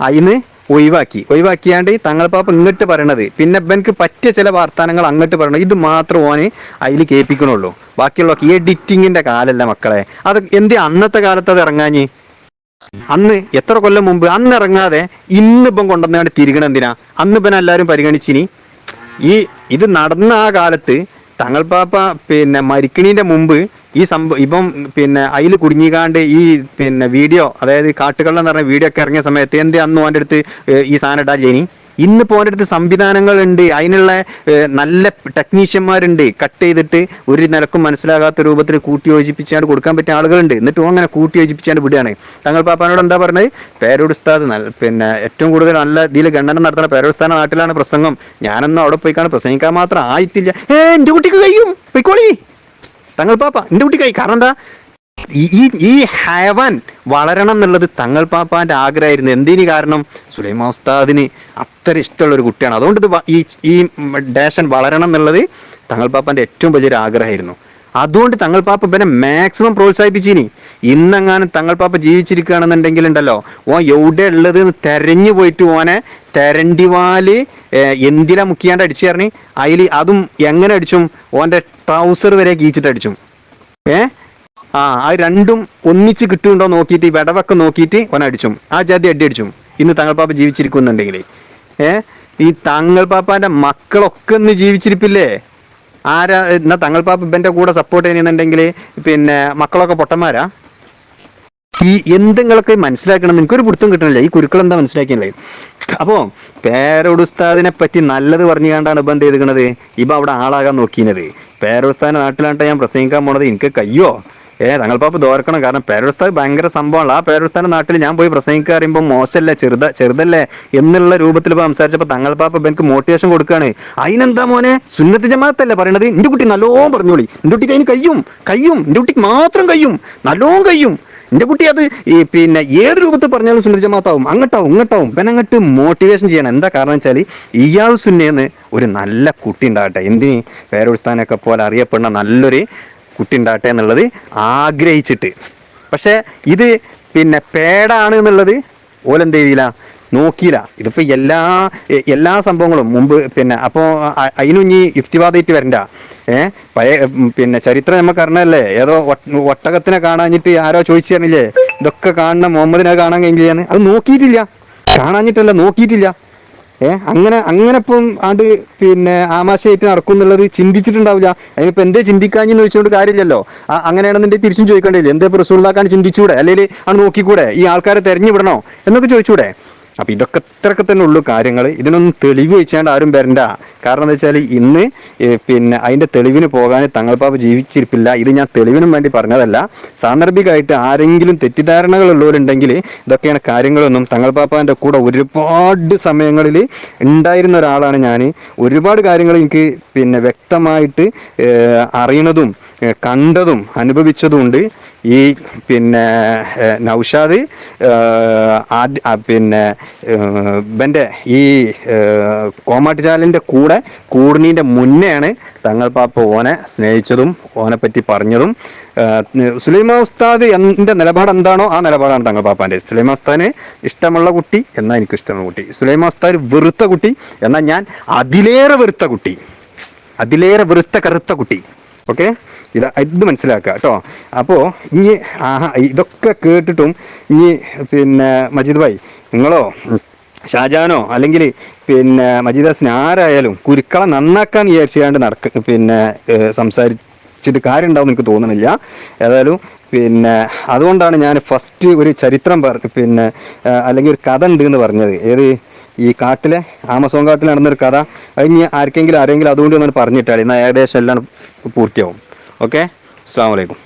അതിന് ഒഴിവാക്കിയാണ്ട് തങ്ങൾ പാപ്പ ഇങ്ങോട്ട് പറയണത്, പിന്നെ ഇവനക്ക് പറ്റിയ ചില വാർത്താനങ്ങൾ അങ്ങോട്ട് പറയണം. ഇത് മാത്രം ഓന് അതിൽ കേൾപ്പിക്കണുള്ളൂ. ബാക്കിയുള്ളതൊക്കെ ഈ എഡിറ്റിങ്ങിൻ്റെ കാലല്ല മക്കളെ. അത് അന്നത്തെ കാലത്ത് അത് ഇറങ്ങാഞ്ഞ്, അന്ന് എത്ര കൊല്ലം മുമ്പ് അന്ന് ഇറങ്ങാതെ ഇന്നിപ്പം കൊണ്ടുവന്നാണ്ട് തിരികണ എന്തിനാ? അന്ന് ഇപ്പം എല്ലാവരും പരിഗണിച്ചിനി. ഇത് നടന്ന ആ കാലത്ത് തങ്ങൾ പാപ്പ പിന്നെ മരിക്കണീൻ്റെ മുമ്പ് ഈ ഇപ്പം പിന്നെ അതിൽ കുടുങ്ങിക്കാണ്ട് ഈ പിന്നെ വീഡിയോ, അതായത് കാട്ടുകള്ളം എന്ന് പറഞ്ഞ വീഡിയോ ഒക്കെ ഇറങ്ങിയ സമയത്ത് അന്ന് ഓൻ്റെ അടുത്ത് ഈ സാധനം ഇടാൻ ചെയ്യനി. ഇന്നിപ്പോൾ ഓൻ്റെ അടുത്ത് സംവിധാനങ്ങളുണ്ട്, അതിനുള്ള നല്ല ടെക്നീഷ്യന്മാരുണ്ട്. കട്ട് ചെയ്തിട്ട് ഒരു നിലക്കും മനസ്സിലാകാത്ത രൂപത്തിൽ കൂട്ടി യോജിപ്പിച്ചാണ്ട് കൊടുക്കാൻ പറ്റിയ ആളുകളുണ്ട്. എന്നിട്ട് അങ്ങനെ കൂട്ടി യോജിപ്പിച്ചാണ്ട് വിടുകയാണ്. തങ്ങൾ പാപ്പാനോട് എന്താ പറഞ്ഞത്, പേരോടുസ്താദ് പിന്നെ ഏറ്റവും കൂടുതൽ നല്ല ഇതിൽ ഗണ്ണനം നടത്തുന്ന പേരോടുസ്താന നാട്ടിലാണ് പ്രസംഗം. ഞാനൊന്നും അവിടെ പോയിക്കാണ് പ്രസംഗിക്കാൻ മാത്രം ആയിട്ടില്ല. എൻ്റെ കുട്ടിക്ക് കഴിയും, പോയിക്കോളി തങ്ങൾ പാപ്പ, എൻ്റെ കുട്ടി കഴിയും. കാരണം എന്താ, ഈ ഹൈവാൻ വളരണം എന്നുള്ളത് തങ്ങൾ പാപ്പാൻ്റെ ആഗ്രഹമായിരുന്നു. എന്തിന് കാരണം, സുലൈമാൻ ഉസ്താദിന് അത്ര ഇഷ്ടമുള്ള ഒരു കുട്ടിയാണ്. അതുകൊണ്ട് ഈ ഡാഷൻ വളരണം എന്നുള്ളത് തങ്ങൾ പാപ്പാൻ്റെ ഏറ്റവും വലിയൊരു ആഗ്രഹമായിരുന്നു. അതുകൊണ്ട് തങ്ങൾ പാപ്പ പിന്നെ മാക്സിമം പ്രോത്സാഹിപ്പിച്ചിനി. ഇന്നെങ്ങാനും തങ്ങൾ പാപ്പ ജീവിച്ചിരിക്കുകയാണെന്നുണ്ടെങ്കിൽ ഉണ്ടല്ലോ, ഓൻ എവിടെ ഉള്ളത് എന്ന് തെരഞ്ഞു പോയിട്ട് ഓനെ തെരണ്ടിവാല് എന്തിനാ മുക്കിയാണ്ട് അടിച്ചു കയറി. അതിൽ അതും എങ്ങനെ അടിച്ചും, ഓൻ്റെ ട്രൗസർ വരെ കീച്ചിട്ട് അടിച്ചും. അത് രണ്ടും ഒന്നിച്ച് കിട്ടുന്നുണ്ടോ നോക്കിയിട്ട് ഈ വിടവൊക്കെ നോക്കിയിട്ട് അടിച്ചും ആ ജാതി അടിച്ചും ഇന്ന് തങ്ങൾ പാപ്പ ജീവിച്ചിരിക്കുന്നുണ്ടെങ്കിൽ ഈ തങ്ങൾ പാപ്പാന്റെ മക്കളൊക്കെ ഇന്ന് ജീവിച്ചിരിപ്പില്ലേ? ആരാ എന്നാ തങ്ങൾ പാപ്പ ഇവന്റെ കൂടെ സപ്പോർട്ട് ചെയ്യുന്നുണ്ടെങ്കിൽ പിന്നെ മക്കളൊക്കെ പൊട്ടന്മാരാ? ഈ എന്തെങ്കിലൊക്കെ മനസ്സിലാക്കണം. നിനക്കൊരു പിടുത്തം കിട്ടണില്ല. ഈ കുരുക്കൾ എന്താ മനസ്സിലാക്കിയല്ലേ? അപ്പോൾ പേരോടുസ്താദിനെ പറ്റി നല്ലത് പറഞ്ഞു കണ്ടാണ് ഇപ്പം എന്ത് ചെയ്തിരിക്കണത്? ഇപ്പം അവിടെ ആളാകാൻ നോക്കിയത്. പേരോടുസ്താദിന്റെ നാട്ടിലാണ്ട ഞാൻ പ്രസംഗിക്കാൻ പോണത്. എനിക്ക് കയ്യോ തങ്ങൾ പാപ്പ ദോർക്കണം. കാരണം പേരോടുസ്താദ് ഭയങ്കര സംഭവമാണ്. ആ പേരോടുസ്താദിന്റെ നാട്ടിൽ ഞാൻ പോയി പ്രസംഗിക്കാൻ അറിയുമ്പോൾ മോശമല്ലേ, ചെറുതല്ലേ എന്നുള്ള രൂപത്തിൽ ഇപ്പോൾ സംസാരിച്ചപ്പോൾ തങ്ങൾ പാപ്പ എനിക്ക് മോട്ടിവേഷൻ കൊടുക്കുകയാണ്. അതിനെന്താ മോനെ, സുന്നത്ത് ജമാഅത്തല്ലേ പറയണത്? എൻ്റെ കുട്ടി നല്ലോണം പറഞ്ഞോളി, എൻ്റെ കുട്ടിക്ക് അതിന് കയ്യും എൻ്റെ കുട്ടിക്ക് മാത്രം നല്ലോണം കയ്യും. എൻ്റെ കുട്ടി അത് പിന്നെ ഏത് രൂപത്തിൽ പറഞ്ഞാലും സുന്നത്ത് ജമാഅത്താവും, ഇങ്ങോട്ടാവും അങ്ങോട്ട് മോട്ടിവേഷൻ ചെയ്യണം. എന്താ കാരണം വെച്ചാൽ ഇയാൾ സുന്നേന്ന് ഒരു നല്ല കുട്ടി ഉണ്ടാകട്ടെ, എന്തിന് പേരോടുസ്ഥാനൊക്കെ പോലെ അറിയപ്പെടുന്ന നല്ലൊരു കുട്ടി ഉണ്ടാകട്ടെ എന്നുള്ളത് ആഗ്രഹിച്ചിട്ട്. പക്ഷെ ഇത് പിന്നെ പേടാണ് എന്നുള്ളത് ഓലെന്ത് ചെയ്തില്ല, നോക്കിയില്ല. ഇതിപ്പോൾ എല്ലാ സംഭവങ്ങളും മുമ്പ് പിന്നെ അപ്പോൾ അതിനും ഇനി യുക്തിവാദമായിട്ട് വരണ്ട. പഴയ പിന്നെ ചരിത്രം നമുക്ക് അറിഞ്ഞല്ലേ, ഏതോ ഒട്ടകത്തിനെ കാണാഞ്ഞിട്ട് ആരോ ചോദിച്ചു തരണില്ലേ, ഇതൊക്കെ കാണുന്ന മുഹമ്മദിനെ കാണാൻ കഴിഞ്ഞില്ലാന്ന്. അത് നോക്കിയിട്ടില്ല, കാണാഞ്ഞിട്ടല്ല, നോക്കിയിട്ടില്ല. അങ്ങനെ ഇപ്പം ആണ്ട് പിന്നെ ആമാശയായിട്ട് നടക്കും എന്നുള്ളത് ചിന്തിച്ചിട്ടുണ്ടാവില്ല. അതിനിപ്പോൾ എന്തേ ചിന്തിക്കാഞ്ഞെന്ന് ചോദിച്ചുകൊണ്ട് കാര്യമില്ലല്ലോ. അങ്ങനെയാണെന്നുണ്ടെങ്കിൽ തിരിച്ചും ചോദിക്കേണ്ടില്ല, എന്തേ ഇപ്പോൾ റസൂലുള്ളാഹിനെ ചിന്തിച്ചൂടെ, അല്ലെങ്കിൽ ആണ് നോക്കിക്കൂടെ, ഈ ആൾക്കാരെ തെരഞ്ഞു വിടണോ എന്നൊക്കെ ചോദിച്ചൂടെ? അപ്പം ഇതൊക്കെ ഇത്രയൊക്കെ തന്നെ ഉള്ളൂ കാര്യങ്ങൾ. ഇതിനൊന്നും തെളിവ് വെച്ചാണ്ട് ആരും വരണ്ട. കാരണം എന്താ വെച്ചാൽ ഇന്ന് പിന്നെ അതിൻ്റെ തെളിവിന് പോകാൻ തങ്ങൾ പാപ്പ ജീവിച്ചിരിപ്പില്ല. ഇത് ഞാൻ തെളിവിനും വേണ്ടി പറഞ്ഞതല്ല. സാന്ദർഭികമായിട്ട് ആരെങ്കിലും തെറ്റിദ്ധാരണകൾ ഉള്ളവരുണ്ടെങ്കിൽ ഇതൊക്കെയാണ് കാര്യങ്ങളൊന്നും. തങ്ങൾ പാപ്പാൻ്റെ കൂടെ ഒരുപാട് സമയങ്ങളിൽ ഉണ്ടായിരുന്ന ഒരാളാണ് ഞാൻ. ഒരുപാട് കാര്യങ്ങൾ എനിക്ക് പിന്നെ വ്യക്തമായിട്ട് അറിയണതും കണ്ടതും അനുഭവിച്ചതുമുണ്ട്. ഈ പിന്നെ നൗഷാദ് പിന്നെ ഇവൻ്റെ ഈ കോമാട്ടിച്ചാലിൻ്റെ കൂടെ കൂടുന്നതിൻ്റെ മുന്നെയാണ് തങ്ങൾ പാപ്പ ഓനെ സ്നേഹിച്ചതും ഓനെ പറ്റി പറഞ്ഞതും. സുലൈമാൻ ഉസ്താദ് എൻ്റെ നിലപാട് എന്താണോ ആ നിലപാടാണ് തങ്ങൾ പാപ്പാൻ്റെ. സുലൈമാൻ ഉസ്താദിന് ഇഷ്ടമുള്ള കുട്ടി എന്നാൽ എനിക്ക് ഇഷ്ടമുള്ള കുട്ടി, സുലൈമാൻ ഉസ്താദ് വെറുത്ത കുട്ടി എന്നാൽ ഞാൻ അതിലേറെ വെറുത്ത കുട്ടി, അതിലേറെ കറുത്ത കുട്ടി. ഓക്കെ, ഇത് മനസ്സിലാക്കുക കേട്ടോ. അപ്പോൾ ഇനി ഇതൊക്കെ കേട്ടിട്ടും ഇനി പിന്നെ മജീദ് ഭായി നിങ്ങളോ ഷാജാനോ അല്ലെങ്കിൽ പിന്നെ മജീദ് ഹസൻ ആരായാലും കുരുക്കളെ നന്നാക്കാൻ വിചാരിച്ചാണ്ട് പിന്നെ സംസാരിച്ചിട്ട് കാര്യം ഉണ്ടാവും എനിക്ക് തോന്നുന്നില്ല. ഏതായാലും പിന്നെ അതുകൊണ്ടാണ് ഞാൻ ഫസ്റ്റ് ഒരു ചരിത്രം പിന്നെ അല്ലെങ്കിൽ ഒരു കഥ ഉണ്ട് എന്ന് പറഞ്ഞത്. ഏത് ഈ കാട്ടിലെ ആമസോൺ കാട്ടിൽ നടന്നൊരു കഥ. അത് ആരെങ്കിലും അതുകൊണ്ട് ഒന്ന് പറഞ്ഞിട്ടാണ് എന്നാൽ ഏകദേശം എല്ലാം പൂർത്തിയാവും. ഓക്കെ, അസ്സലാമു അലൈക്കും.